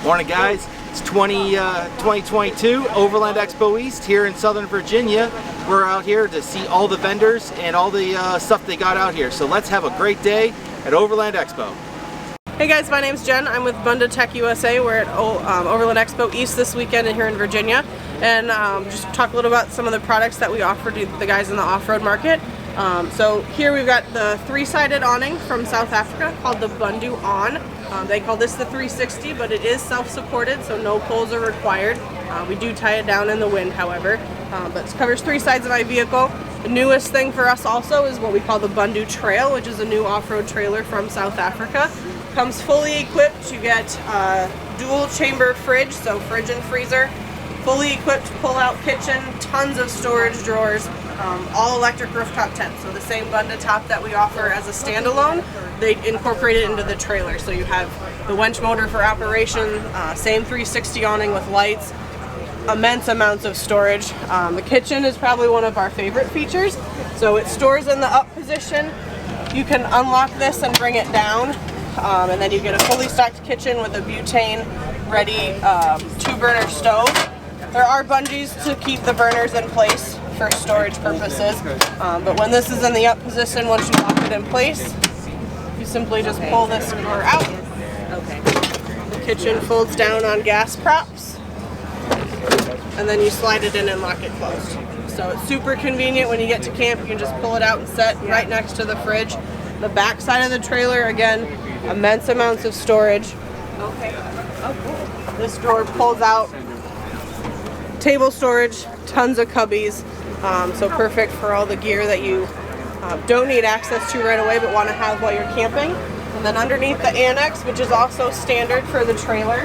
Morning guys, it's 2022 Overland Expo East here in Southern Virginia. We're out here to see all the vendors and all the stuff they got out here. So let's have a great day at Overland Expo. Hey guys, my name's Jen. I'm with Bundu Tech USA. We're at Overland Expo East this weekend here in Virginia, and just talk a little about some of the products that we offer to the guys in the off-road market. So here we've got the three-sided awning from South Africa called the Bundu On. They call this the 360, but it is self-supported, so no poles are required. We do tie it down in the wind, however, but it covers three sides of my vehicle. The newest thing for us also is what we call the Bundu Trail, which is a new off-road trailer from South Africa. Comes fully equipped. You get a dual chamber fridge, so fridge and freezer. Fully equipped pull-out kitchen, tons of storage drawers, all electric rooftop tents. So the same Bundu top that we offer as a standalone, they incorporate it into the trailer. So you have the winch motor for operation, same 360 awning with lights, immense amounts of storage. The kitchen is probably one of our favorite features. So it stores in the up position. You can unlock this and bring it down. And then you get a fully stocked kitchen with a butane ready 2-burner stove. There are bungees to keep the burners in place for storage purposes, but when this is in the up position, once you lock it in place, you simply just pull this door out. Okay. The kitchen folds down on gas props, and then you slide it in and lock it closed. So it's super convenient when you get to camp. You can just pull it out and set right next to the fridge. The back side of the trailer, again, immense amounts of storage. Okay. Oh, cool. This drawer pulls out. Table storage, tons of cubbies. So perfect for all the gear that you don't need access to right away but want to have while you're camping. And then underneath the annex, which is also standard for the trailer,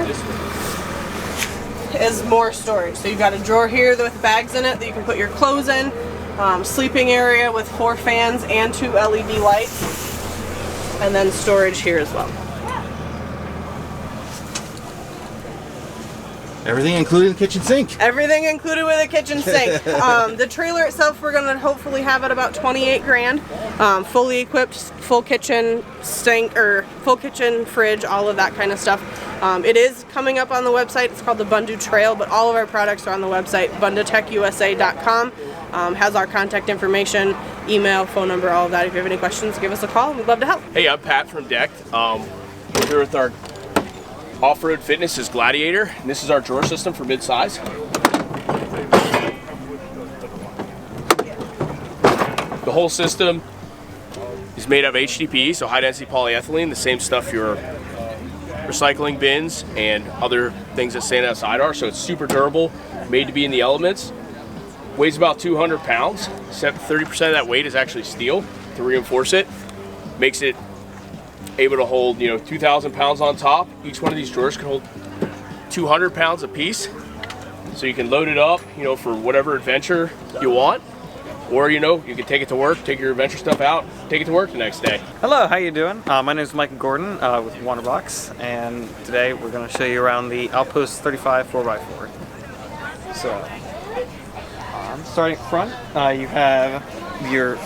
is more storage. So you've got a drawer here with bags in it that you can put your clothes in. Sleeping area with 4 fans and 2 LED lights. And then storage here as well. Everything including the kitchen sink. Everything included with a kitchen sink. The trailer itself, we're going to hopefully have at about 28 grand. Fully equipped, full kitchen sink, or full kitchen, fridge, all of that kind of stuff. It is coming up on the website. It's called the Bundu Trail, but all of our products are on the website, bundutechusa.com. Has our contact information, email, phone number, all of that. If you have any questions, give us a call. We'd love to help. Hey, I'm Pat from Deck. We're here with our off-road fitness is Gladiator, and this is our drawer system for mid-size. The whole system is made of HDPE, so high-density polyethylene, the same stuff your recycling bins and other things that stand outside are, so it's super durable, made to be in the elements. Weighs about 200 pounds. 30% of that weight is actually steel to reinforce it. Makes it able to hold, 2,000 pounds on top. Each one of these drawers can hold 200 pounds a piece. So you can load it up, for whatever adventure you want. Or, you can take it to work, take your adventure stuff out, take it to work the next day. Hello, how you doing? My name is Mike Gordon with Wonderbox, and today we're going to show you around the Outpost 35 4x4. So, starting up front, you have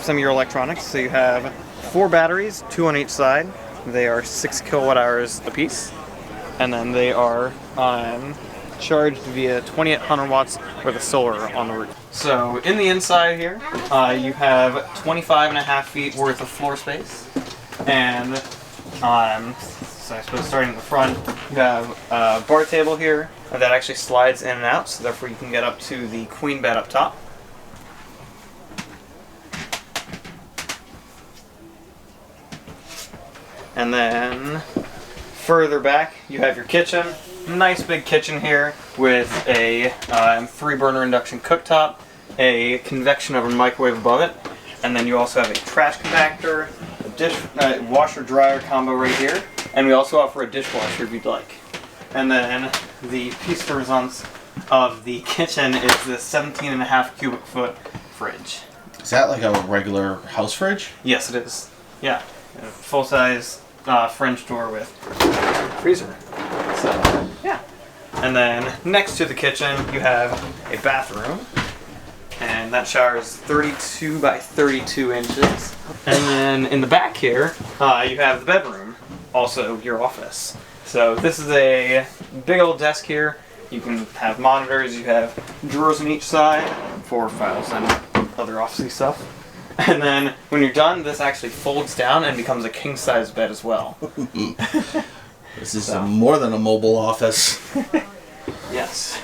some of your electronics. So you have 4 batteries, 2 on each side. They are 6 kilowatt hours a piece, and then they are charged via 2800 watts worth of solar on the roof. So in the inside here, you have 25.5 feet worth of floor space, and so I suppose starting in the front, you have a bar table here that actually slides in and out, so therefore you can get up to the queen bed up top. And then further back, you have your kitchen. Nice big kitchen here with a 3-burner induction cooktop, a convection oven microwave above it, and then you also have a trash compactor, a washer-dryer combo right here, and we also offer a dishwasher if you'd like. And then the piece de resistance of the kitchen is the 17.5 cubic foot fridge. Is that like a regular house fridge? Yes, it is. Yeah, full-size French door with freezer. So, yeah. And then next to the kitchen, you have a bathroom, and that shower is 32 by 32 inches. And then in the back here, you have the bedroom, also your office. So this is a big old desk here. You can have monitors, you have drawers on each side for files and other officey stuff. And then when you're done, this actually folds down and becomes a king-size bed as well. This is more than a mobile office. Yes.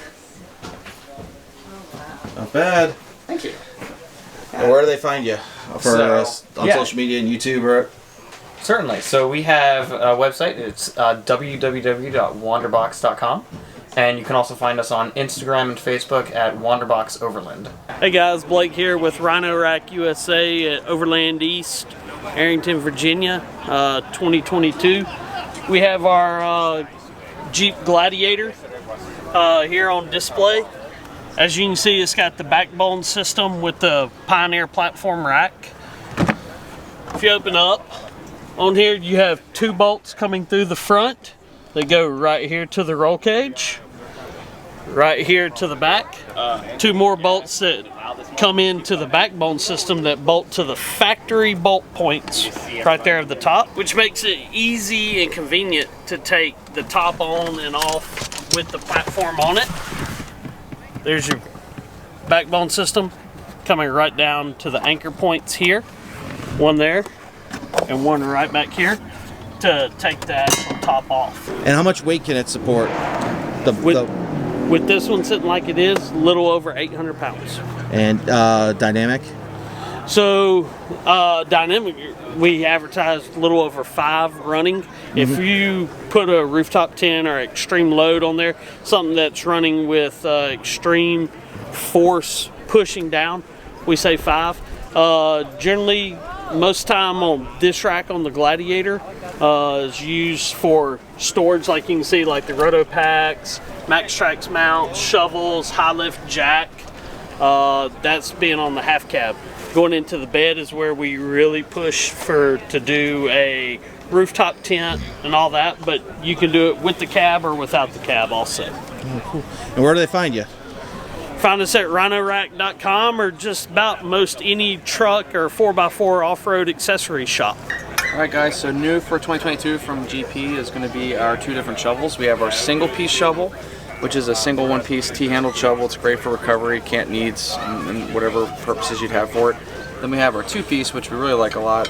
Not bad. Thank you. Well, where do they find you? For on yeah. social media and YouTube, or? Certainly. So we have a website. It's www.wonderbox.com. And you can also find us on Instagram and Facebook at Wonderbox Overland. Hey guys, Blake here with Rhino Rack USA at Overland East, Arrington, Virginia, 2022. We have our Jeep Gladiator here on display. As you can see, it's got the backbone system with the Pioneer platform rack. If you open up, on here you have 2 bolts coming through the front. They go right here to the roll cage, right here to the back. 2 more bolts that come into the backbone system that bolt to the factory bolt points right there at the top, which makes it easy and convenient to take the top on and off with the platform on it. There's your backbone system coming right down to the anchor points here. One there and one right back here to take the actual top off. And how much weight can it support? With this one sitting like it is, a little over 800 pounds. And dynamic? So dynamic, we advertise a little over 5 running. If you put a rooftop tent or extreme load on there, something that's running with extreme force pushing down, we say 5. Generally, most time on this rack on the Gladiator is used for storage, like you can see, like the roto packs, max trax mounts, shovels, high lift jack. That's being on the half cab. Going into the bed is where we really push to do a rooftop tent and all that, but you can do it with the cab or without the cab also. And where do they find you? Find us at rhinorack.com or just about most any truck or 4x4 off-road accessory shop. Alright guys, so new for 2022 from GP is going to be our 2 different shovels. We have our single piece shovel, which is a single one-piece T-handled shovel. It's great for recovery, camp needs, and whatever purposes you'd have for it. Then we have our 2-piece, which we really like a lot.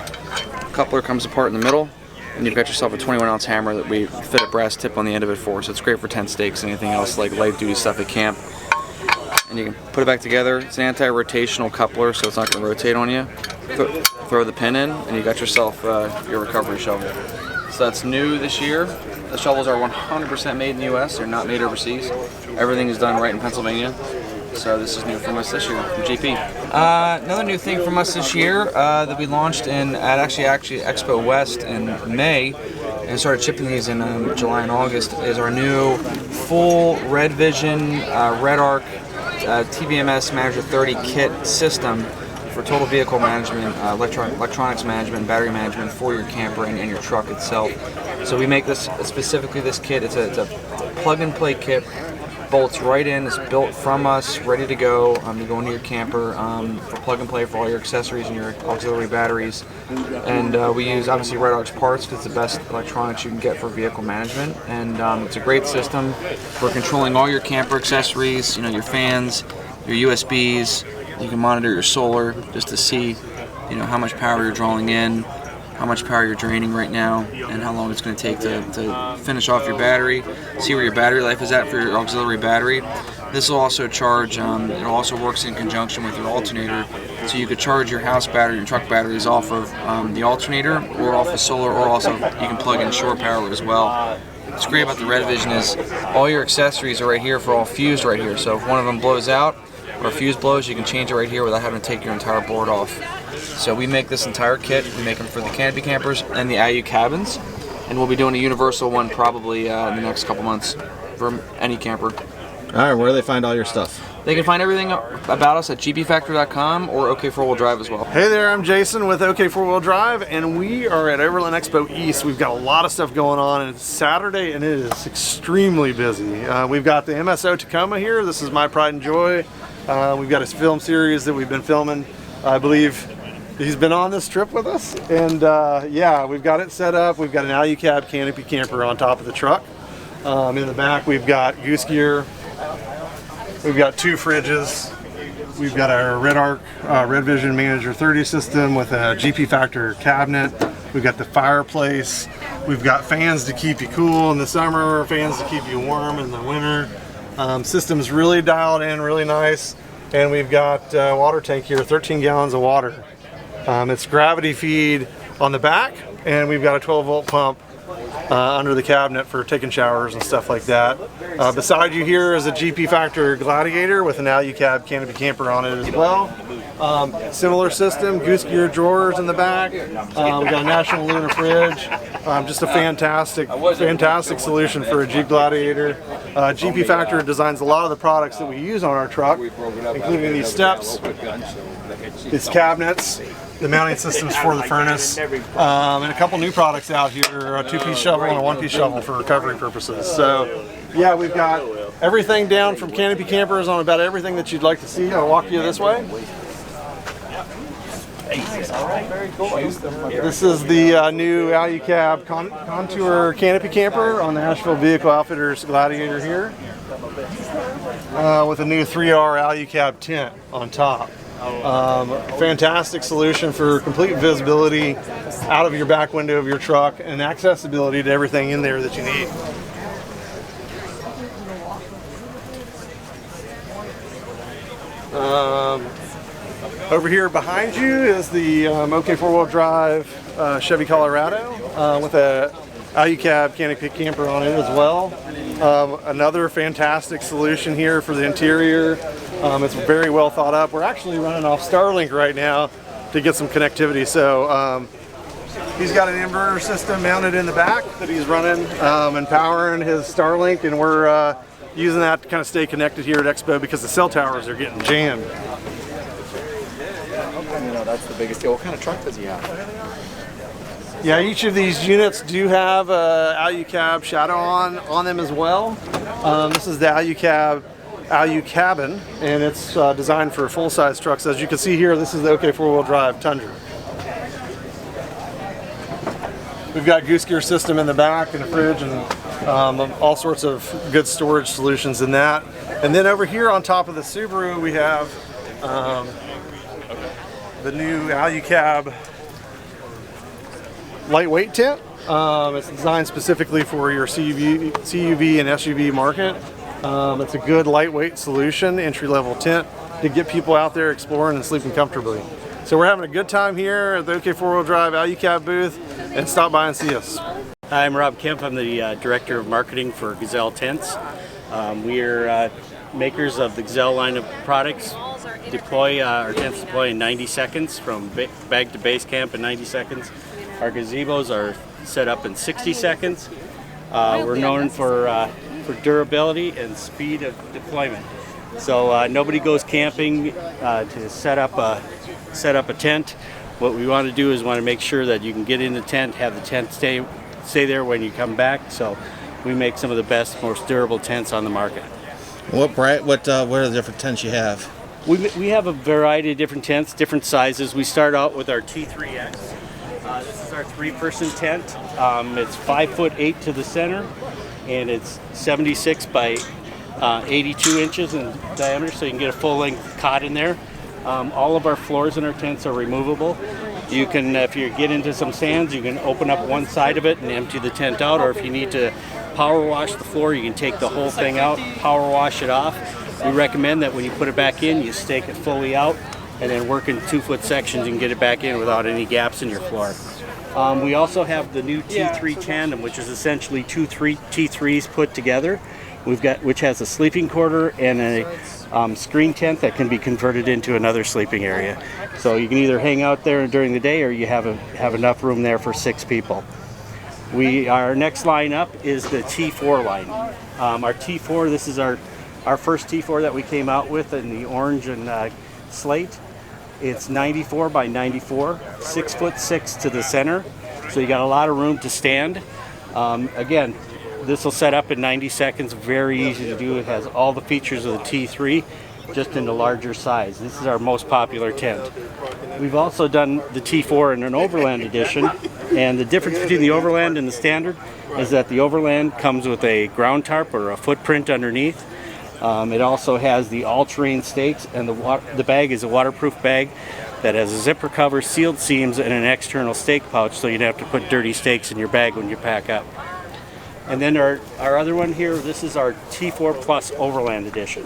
Coupler comes apart in the middle, and you've got yourself a 21-ounce hammer that we fit a brass tip on the end of it for, so it's great for tent stakes and anything else like light-duty stuff at camp. And you can put it back together. It's an anti-rotational coupler, so it's not going to rotate on you. Throw the pin in, and you got yourself your recovery shovel. So that's new this year. The shovels are 100% made in the U.S. They're not made overseas. Everything is done right in Pennsylvania. So this is new from us this year, from GP. Another new thing from us this year that we launched at actually Expo West in May and started shipping these in July and August is our new full Red Vision Redarc TVMS Manager 30 kit system for total vehicle management, electronics management, battery management for your camper and your truck itself. So we make this specifically this kit. It's a plug-and-play kit. Bolts right in. It's built from us, ready to go. You go into your camper for plug and play for all your accessories and your auxiliary batteries. And we use obviously Redarc's parts because it's the best electronics you can get for vehicle management. And it's a great system for controlling all your camper accessories. You know, your fans, your USBs. You can monitor your solar just to see, you know, how much power you're drawing in, how much power you're draining right now, and how long it's going to take to finish off your battery. See where your battery life is at for your auxiliary battery. This will also charge, it also works in conjunction with your alternator, so you could charge your house battery and truck batteries off of the alternator or off of solar, or also you can plug in shore power as well. What's great about the Red Vision is all your accessories are right here for all fused right here, so if one of them blows out or a fuse blows, you can change it right here without having to take your entire board off. So we make this entire kit. We make them for the canopy campers and the IU cabins, and we'll be doing a universal one probably in the next couple months for any camper. All right, where do they find all your stuff? They can find everything about us at gpfactor.com or OK4 Wheel Drive as well. Hey there, I'm Jason with OK4 Wheel Drive, and we are at Overland Expo East. We've got a lot of stuff going on, and it's Saturday, and it is extremely busy. We've got the MSO Tacoma here. This is my pride and joy. We've got a film series that we've been filming, I believe, He's been on this trip with us, and yeah, we've got it set up. We've got an Alucab canopy camper on top of the truck. In the back, we've got Goose Gear. We've got 2 fridges. We've got our Redarc Red Vision Manager 30 system with a GP Factor cabinet. We've got the fireplace. We've got fans to keep you cool in the summer, fans to keep you warm in the winter. System's really dialed in, really nice. And we've got a water tank here, 13 gallons of water. It's gravity feed on the back, and we've got a 12-volt pump under the cabinet for taking showers and stuff like that. Beside you here is a GP Factor Gladiator with an Alucab canopy camper on it as well. Similar system, Goose Gear drawers in the back. We've got a National Luna fridge. Just a fantastic solution for a Jeep Gladiator. GP Factor designs a lot of the products that we use on our truck, including these steps, these cabinets, the mounting systems for the furnace, and a couple new products out here, a 2-piece shovel and a 1-piece shovel for recovery purposes. So yeah, we've got everything down from canopy campers on about everything that you'd like to see. I'll walk you this way. This is the new Alucab Contour canopy camper on the Asheville Vehicle Outfitters Gladiator here, with a new 3R Alucab tent on top. Fantastic solution for complete visibility out of your back window of your truck and accessibility to everything in there that you need. Over here behind you is the OK 4-wheel drive Chevy Colorado with a Alucab canopy camper on it as well. Another fantastic solution here for the interior. It's very well thought up. We're actually running off Starlink right now to get some connectivity. So he's got an inverter system mounted in the back that he's running and powering his Starlink, and we're using that to kind of stay connected here at Expo because the cell towers are getting jammed. You know, that's the biggest deal. What kind of truck does he have? Yeah, each of these units do have a Alucab shadow on them as well. This is the Alucabin, and it's designed for full-size trucks. As you can see here, this is the OK 4-wheel drive Tundra. We've got Goose Gear system in the back and a fridge and all sorts of good storage solutions in that. And then over here on top of the Subaru, we have the new Alucab lightweight tent. It's designed specifically for your CUV and SUV market. It's a good lightweight solution, entry-level tent to get people out there exploring and sleeping comfortably. So we're having a good time here at the OK 4-wheel drive Alucab booth, and stop by and see us. Hi, I'm Rob Kemp. I'm the Director of Marketing for Gazelle Tents. We are makers of the Gazelle line of products. Our tents deploy in 90 seconds, from bag to base camp in 90 seconds. Our gazebos are set up in 60 seconds. We're known for durability and speed of deployment. So nobody goes camping to set up a tent. What we want to do is want to make sure that you can get in the tent, have the tent stay there when you come back. So we make some of the best, most durable tents on the market. What are the different tents you have? We have a variety of different tents, different sizes. We start out with our T3X. This is our 3-person tent. It's 5'8" to the center, and it's 76 by 82 inches in diameter, so you can get a full-length cot in there. All of our floors in our tents are removable. You can, if you get into some sands, you can open up one side of it and empty the tent out, or if you need to power wash the floor, you can take the whole thing out, power wash it off. We recommend that when you put it back in, you stake it fully out, and then work in 2-foot sections and get it back in without any gaps in your floor. We also have the new T3 tandem, which is essentially two T3s put together. Which has a sleeping quarter and a screen tent that can be converted into another sleeping area. So you can either hang out there during the day, or you have enough room there for 6 people. Our next line up is the T4 line. Our T4, this is our first T4 that we came out with in the orange and slate. It's 94 by 94, 6'6" to the center, so you got a lot of room to stand. Again, this will set up in 90 seconds, very easy to do. It has all the features of the T3, just in the larger size. This is our most popular tent. We've also done the T4 in an Overland edition, and the difference between the Overland and the standard is that the Overland comes with a ground tarp or a footprint underneath. It also has the all-terrain stakes, and the bag is a waterproof bag that has a zipper cover, sealed seams, and an external stake pouch, so you don't have to put dirty stakes in your bag when you pack up. And then our other one here, this is our T4 Plus Overland Edition.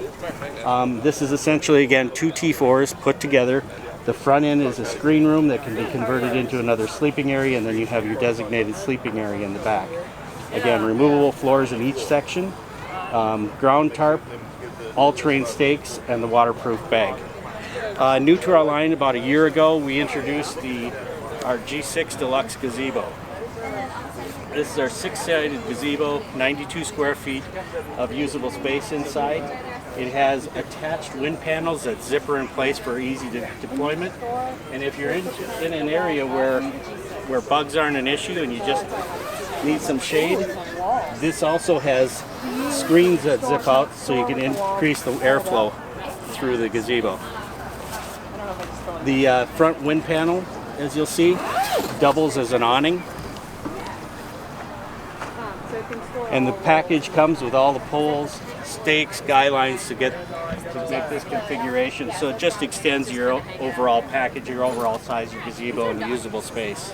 This is essentially, again, 2 T4s put together. The front end is a screen room that can be converted into another sleeping area, and then you have your designated sleeping area in the back. Again, removable floors in each section, ground tarp, all-terrain stakes, and the waterproof bag. New to our line about a year ago, we introduced our G6 Deluxe Gazebo. This is our 6-sided gazebo, 92 square feet of usable space inside. It has attached wind panels that zipper in place for easy deployment. And if you're in an area where bugs aren't an issue and you just need some shade, this also has screens that zip out so you can increase the airflow through the gazebo. The front wind panel, as you'll see, doubles as an awning. And the package comes with all the poles, stakes, guy lines to make this configuration. So it just extends your overall package, your overall size, your gazebo, and usable space.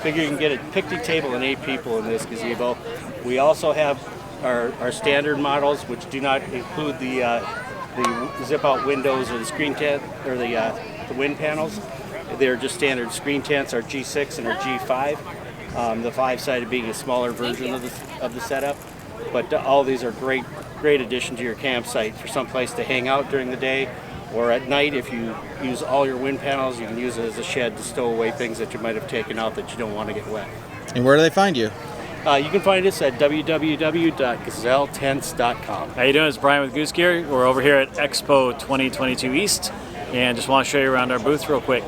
Figure you can get a picnic table and 8 people in this gazebo. We also have our standard models, which do not include the zip-out windows or the screen tent or the wind panels. They're just standard screen tents, our G6 and our G5. The 5-sided being a smaller version of the setup, but all these are great addition to your campsite for some place to hang out during the day, or at night if you use all your wind panels, you can use it as a shed to stow away things that you might have taken out that you don't want to get wet. And where do they find you? You can find us at www.gazelletents.com. How you doing? It's Brian with Goose Gear. We're over here at Expo 2022 East, and just want to show you around our booth real quick.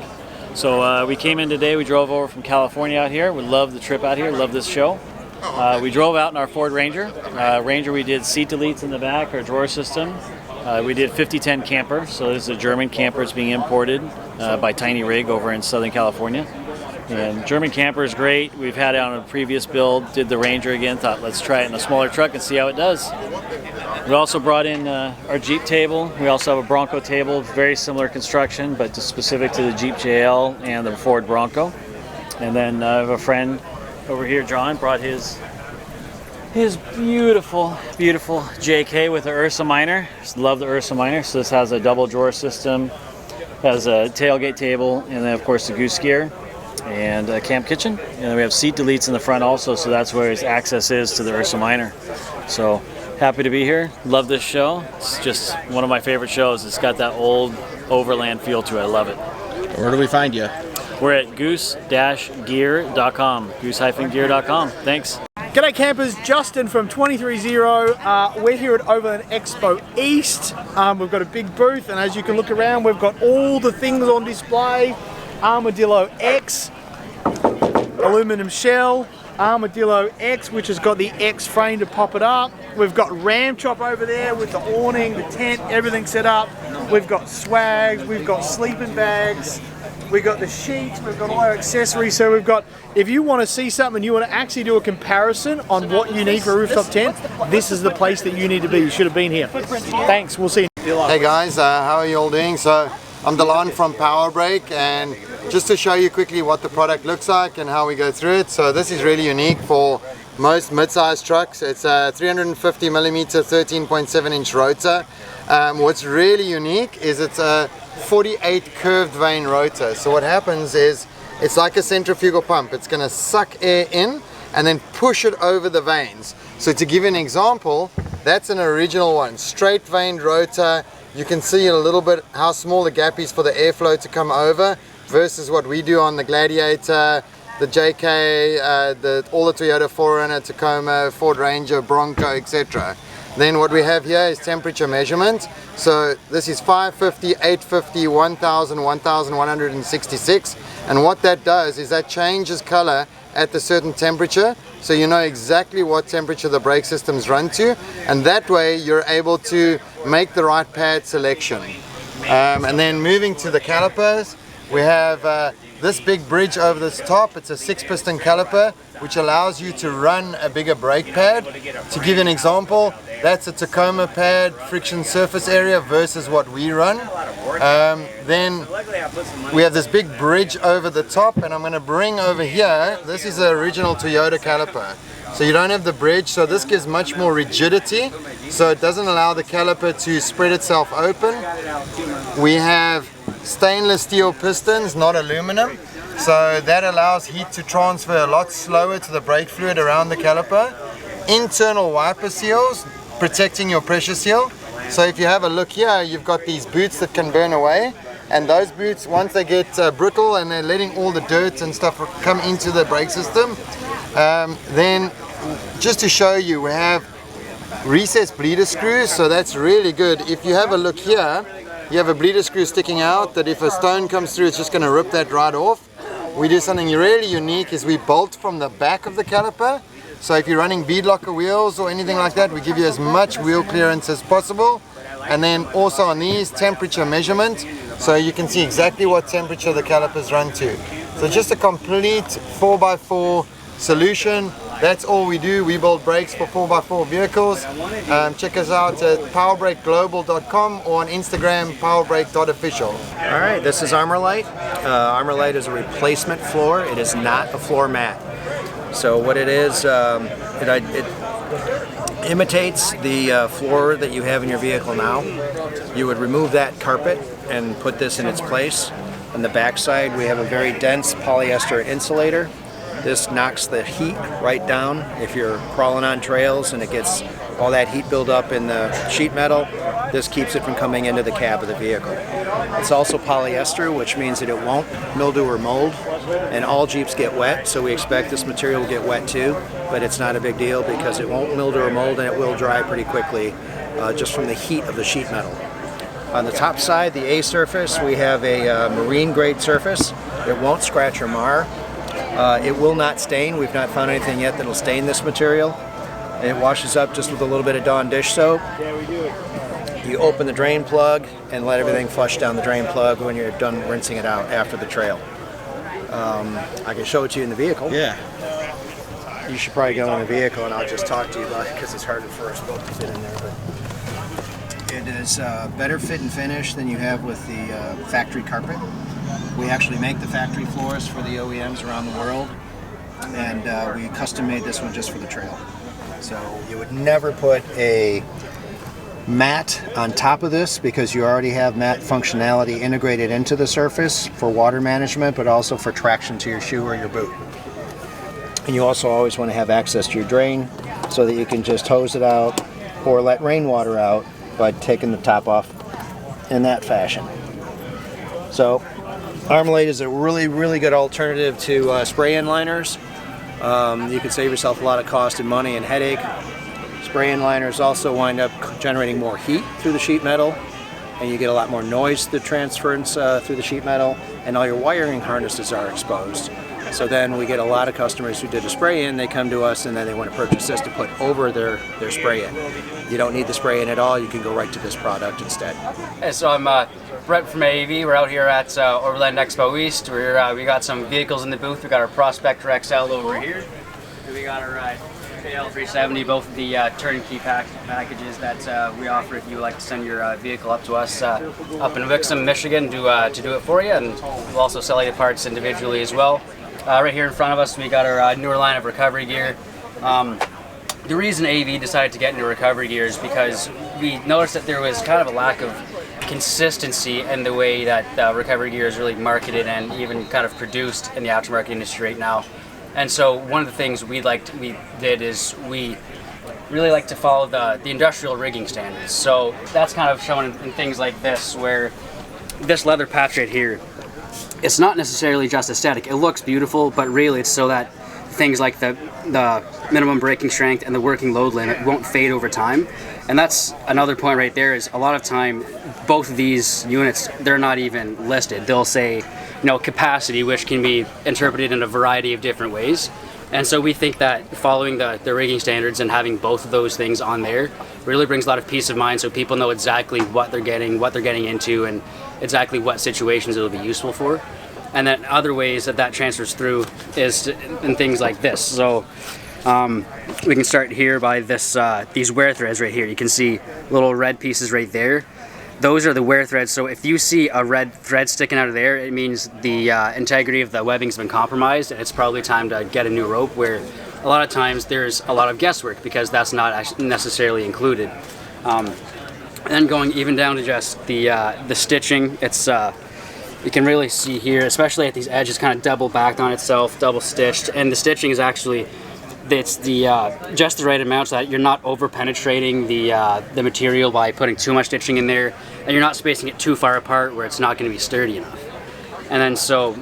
So we came in today, we drove over from California out here. We love the trip out here, love this show. We drove out in our Ford Ranger. We did seat deletes in the back, our drawer system. We did 5010 camper, so this is a German camper. It's being imported by Tiny Rig over in Southern California. And German camper is great. We've had it on a previous build, did the Ranger again, thought let's try it in a smaller truck and see how it does. We also brought in our Jeep table. We also have a Bronco table, very similar construction, but just specific to the Jeep JL and the Ford Bronco. And then I have a friend over here, John, brought his beautiful, beautiful JK with the Ursa Minor. Just love the Ursa Minor. So this has a double drawer system, has a tailgate table, and then of course the Goose Gear and a camp kitchen. And then we have seat deletes in the front also, so that's where his access is to the Ursa Minor. So happy to be here. Love this show. It's just one of my favorite shows. It's got that old Overland feel to it. I love it. Where do we find you? We're at goose-gear.com. Goose-gear.com. Thanks. G'day campers, Justin from 230. We're here at Overland Expo East. We've got a big booth, and as you can look around, we've got all the things on display. Armadillo X, aluminum shell, Armadillo X, which has got the X frame to pop it up. We've got Ram Chop over there with the awning, the tent, everything set up. We've got swags, we've got sleeping bags, we've got the sheets, we've got all our accessories. So we've got, if you want to see something, you want to actually do a comparison on what you need for a rooftop tent, this is the place that you need to be. You should have been here. Thanks, we'll see you. Hey guys, how are you all doing? So I'm Delon from Powerbrake, and just to show you quickly what the product looks like and how we go through it. So this is really unique for most mid-size trucks. It's a 350mm 13.7-inch rotor. What's really unique is it's a 48 curved vane rotor. So what happens is it's like a centrifugal pump. It's going to suck air in and then push it over the vanes. So to give you an example, that's an original one, straight vaned rotor. You can see a little bit how small the gap is for the airflow to come over versus what we do on the Gladiator, the JK, all the Toyota 4Runner, Tacoma, Ford Ranger, Bronco, etc. Then what we have here is temperature measurement. So this is 550, 850, 1000, 1166, and what that does is that changes color at a certain temperature, so you know exactly what temperature the brake systems run to, and that way you're able to make the right pad selection. And then moving to the calipers, we have this big bridge over this top. It's a 6-piston caliper, which allows you to run a bigger brake pad. To give you an example, that's a Tacoma pad friction surface area versus what we run. Then we have this big bridge over the top, and I'm going to bring over here, this is the original Toyota caliper. So you don't have the bridge, so this gives much more rigidity, so it doesn't allow the caliper to spread itself open. We have stainless steel pistons, not aluminum, so that allows heat to transfer a lot slower to the brake fluid around the caliper. Internal wiper seals, protecting your pressure seal. So if you have a look here, you've got these boots that can burn away, and those boots, once they get brittle and they're letting all the dirt and stuff come into the brake system, then just to show you, we have recessed bleeder screws, so that's really good. If you have a look here, you have a bleeder screw sticking out that if a stone comes through, it's just going to rip that right off. We do something really unique, is we bolt from the back of the caliper. So if you're running bead locker wheels or anything like that, we give you as much wheel clearance as possible. And then also on these, temperature measurement, so you can see exactly what temperature the calipers run to. So just a complete 4x4 solution. That's all we do. We build brakes for 4x4 vehicles. Check us out at powerbrakeglobal.com or on Instagram, powerbrake.official. All right, this is Armorlite. Armorlite is a replacement floor. It is not a floor mat. So what it is, it imitates the floor that you have in your vehicle now. You would remove that carpet and put this in its place. On the back side, we have a very dense polyester insulator. This knocks the heat right down if you're crawling on trails and it gets all that heat build up in the sheet metal. This keeps it from coming into the cab of the vehicle. It's also polyester, which means that it won't mildew or mold, and all Jeeps get wet, so we expect this material will get wet too, but it's not a big deal because it won't mildew or mold and it will dry pretty quickly just from the heat of the sheet metal. On the top side, the A surface, we have a marine grade surface. It won't scratch or mar. It will not stain. We've not found anything yet that will stain this material. It washes up just with a little bit of Dawn dish soap. You open the drain plug and let everything flush down the drain plug when you're done rinsing it out after the trail. I can show it to you in the vehicle. Yeah. You should probably go in the vehicle and I'll just talk to you about it because it's harder for us both to fit in there. But it is better fit and finish than you have with the factory carpet. We actually make the factory floors for the OEMs around the world, and we custom made this one just for the trail. So you would never put a mat on top of this because you already have mat functionality integrated into the surface for water management, but also for traction to your shoe or your boot. And you also always want to have access to your drain so that you can just hose it out or let rainwater out by taking the top off in that fashion. So Armorlite is a really, really good alternative to spray-in liners. You can save yourself a lot of cost and money and headache. Spray-in liners also wind up generating more heat through the sheet metal, and you get a lot more noise through transference through the sheet metal, and all your wiring harnesses are exposed. So then we get a lot of customers who did a spray-in, they come to us and then they want to purchase this to put over their spray-in. You don't need the spray-in at all, you can go right to this product instead. Hey, so I'm Brett from AEV. We're out here at Overland Expo East. We got some vehicles in the booth. We got our Prospector XL over here. We got our KL370, both of the turnkey packages that we offer if you would like to send your vehicle up to us up in Wixom, Michigan to do it for you, and we'll also sell you the parts individually as well. Right here in front of us we got our newer line of recovery gear. The reason AEV decided to get into recovery gear is because we noticed that there was kind of a lack of consistency in the way that recovery gear is really marketed and even kind of produced in the aftermarket industry right now. And so one of the things we did is we really like to follow the industrial rigging standards. So that's kind of shown in things like this, where this leather patch right here, it's not necessarily just aesthetic. It looks beautiful, but really it's so that things like the minimum braking strength and the working load limit won't fade over time. And that's another point right there, is a lot of time both of these units, they're not even listed. They'll say, capacity, which can be interpreted in a variety of different ways. And so we think that following the rigging standards and having both of those things on there really brings a lot of peace of mind, so people know exactly what they're getting into, and exactly what situations it'll be useful for. And then other ways that transfers through is in things like this. So we can start here by this these wear threads right here. You can see little red pieces right there. Those are the wear threads, so if you see a red thread sticking out of there, it means the integrity of the webbing's been compromised, and it's probably time to get a new rope, where a lot of times there's a lot of guesswork because that's not actually necessarily included. And then going even down to just the stitching, it's you can really see here, especially at these edges, kind of double backed on itself, double stitched, and the stitching is actually, it's just the right amount so that you're not over penetrating the material by putting too much stitching in there, and you're not spacing it too far apart where it's not going to be sturdy enough. And then so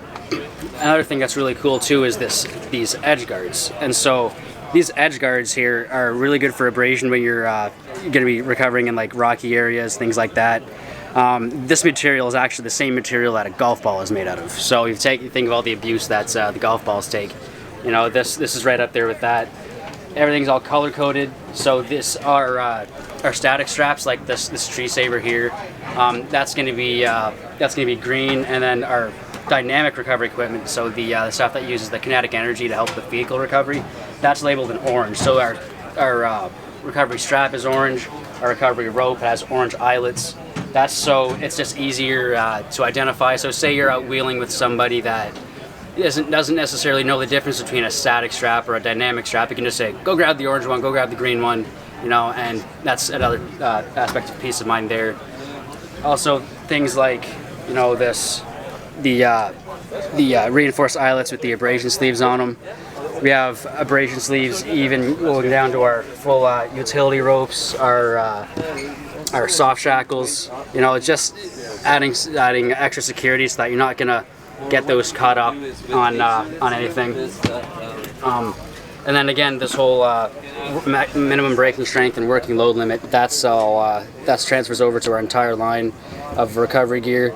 another thing that's really cool too is these edge guards. And so these edge guards here are really good for abrasion when you're going to be recovering in like rocky areas, things like that. This material is actually the same material that a golf ball is made out of. So you think of all the abuse that the golf balls take. You know, this is right up there with that. Everything's all color coded. So this our static straps, like this tree saver here, that's going to be green, and then our dynamic recovery equipment, so the stuff that uses the kinetic energy to help with vehicle recovery, that's labeled in orange. So our recovery strap is orange. Our recovery rope has orange eyelets. That's so it's just easier to identify. So say you're out wheeling with somebody that doesn't necessarily know the difference between a static strap or a dynamic strap. You can just say, go grab the orange one, go grab the green one, you know, and that's another aspect of peace of mind there. Also, things like, you know, the reinforced eyelets with the abrasion sleeves on them. We have abrasion sleeves even going down to our full utility ropes, our soft shackles. You know, just adding extra security so that you're not gonna get those caught up on anything. And then again, this whole minimum braking strength and working load limit, that's all that transfers over to our entire line of recovery gear.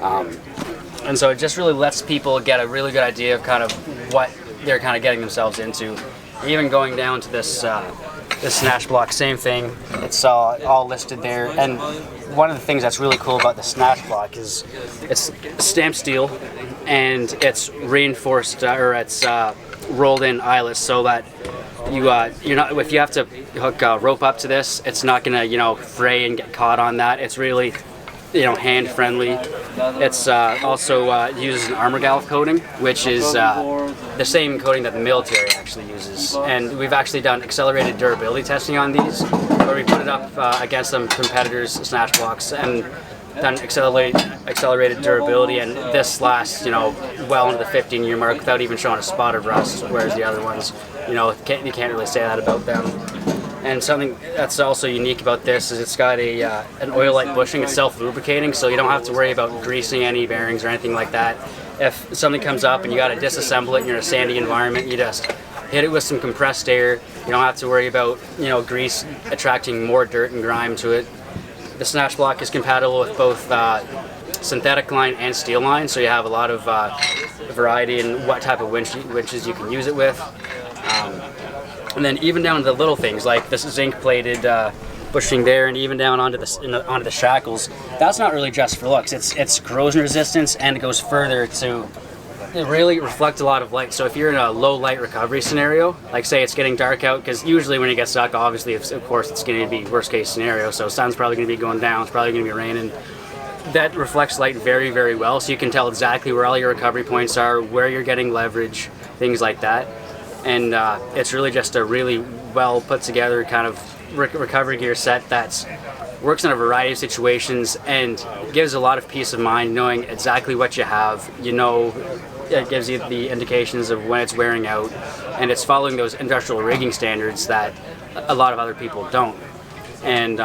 And so it just really lets people get a really good idea of kind of what they're kind of getting themselves into. Even going down to this snatch block, same thing. It's all listed there. And one of the things that's really cool about the snatch block is it's stamped steel, and it's reinforced or it's rolled in eyelets, so that you're not, if you have to hook rope up to this, it's not gonna fray and get caught on that. It's really hand friendly. It's also uses an armor galv coating, which is the same coating that the military actually uses. And we've actually done accelerated durability testing on these, where we put it up against some competitors' snatch blocks and done accelerated durability, and this lasts well into the 15-year mark without even showing a spot of rust, whereas the other ones, you can't really say that about them. And something that's also unique about this is it's got an oil-like bushing. It's self-lubricating, so you don't have to worry about greasing any bearings or anything like that. If something comes up and you got to disassemble it and you're in a sandy environment, you just hit it with some compressed air. You don't have to worry about grease attracting more dirt and grime to it. The snatch block is compatible with both synthetic line and steel line, so you have a lot of variety in what type of winches you can use it with. And then even down to the little things like this zinc-plated bushing there, and even down onto the shackles. That's not really just for looks. It's corrosion resistance, and it goes further to really reflect a lot of light. So if you're in a low light recovery scenario, like say it's getting dark out, because usually when you get stuck, obviously of course it's going to be worst case scenario. So sun's probably going to be going down. It's probably going to be raining. That reflects light very, very well. So you can tell exactly where all your recovery points are, where you're getting leverage, things like that. And it's really just a really well put together kind of recovery gear set that works in a variety of situations and gives a lot of peace of mind knowing exactly what you have. It gives you the indications of when it's wearing out, and it's following those industrial rigging standards that a lot of other people don't. And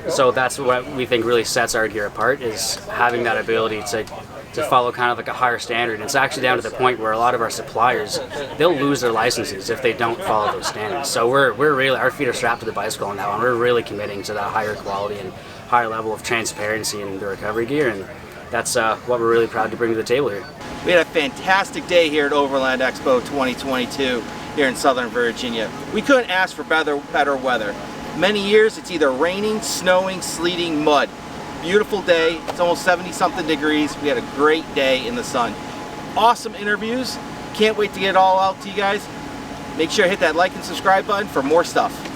so that's what we think really sets our gear apart, is having that ability to follow kind of like a higher standard. And it's actually down to the point where a lot of our suppliers, they'll lose their licenses if they don't follow those standards. So we're really, our feet are strapped to the bicycle on that one. We're really committing to that higher quality and higher level of transparency in the recovery gear, and that's what we're really proud to bring to the table here. We had a fantastic day here at Overland Expo 2022. here in Southern Virginia. We couldn't ask for better weather. Many years it's either raining, snowing, sleeting, mud. Beautiful day. It's almost 70-something degrees. We had a great day in the sun. Awesome interviews. Can't wait to get it all out to you guys. Make sure to hit that like and subscribe button for more stuff.